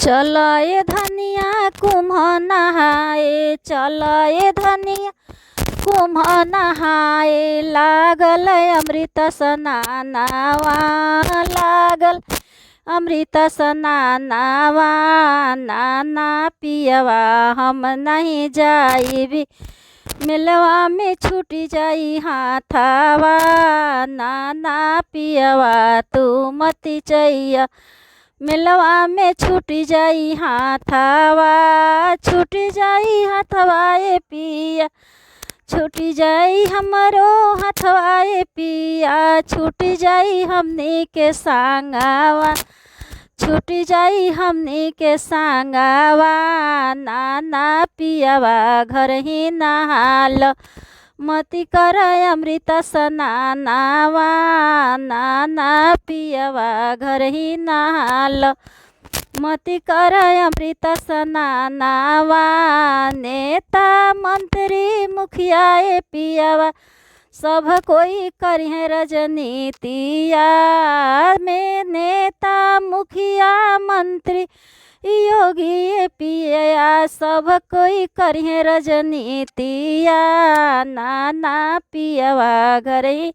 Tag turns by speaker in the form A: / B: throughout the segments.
A: चल ए धनिया कुम्भ नहाए, चल ए धनिया कुम्भ नहाए। लागल अमृत स्नानवा, लागल अमृत स्नानवा। नाना पियवा हम नहीं जाइबी, मिलवा में छूट जाई हाथवा। नाना पियवा तू मती चैया, मिलवा में छूट जाई हाथवा। छूट जाई हाथवा ए पिया, छूट जाई हमरो हाथवा ए पिया। छूट जाई हमनी के संगवा, छूट जाई हमनी के संगवा। नाना पियवा घर ही नहाल, मती कर अमृत स्नानवा। नाना पियवा घर ही नहाल, मती कर अमृत स्नानवा। नेता मंत्री मुखिया ए पियवा, सब कोई करिहे राजनीतिया में। नेता मुखिया मंत्री योगी पिया, सब कोई करिहे राजनीतिया। नाना पियवा घरे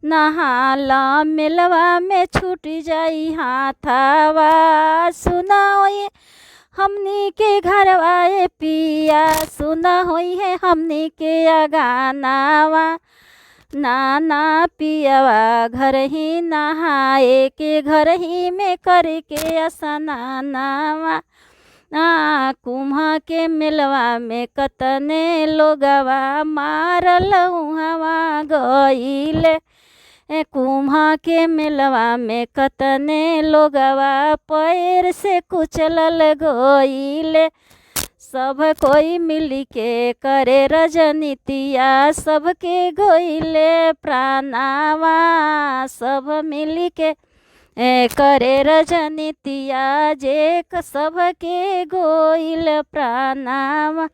A: नहाला, मिलवा में छूट जाई हाथवा। सुना होई हमनी के घरवा ए पिया, सुना होई है हमनी के अगानावा। नाना पियवा घर ही नहाए के, घर ही में करके स्नानवा। कुम्भ के मिलवा में कतने लोगवा मारल उहवा गइले। कुम्भ के मिलवा में कतने लोगवा पैर से कुचलल गइले। सब कोई मिली के करे राजनीतिया, सबके गइले प्राणवा। सब मिली के करे राजनीतिया, जे सबके गइल प्राणवा।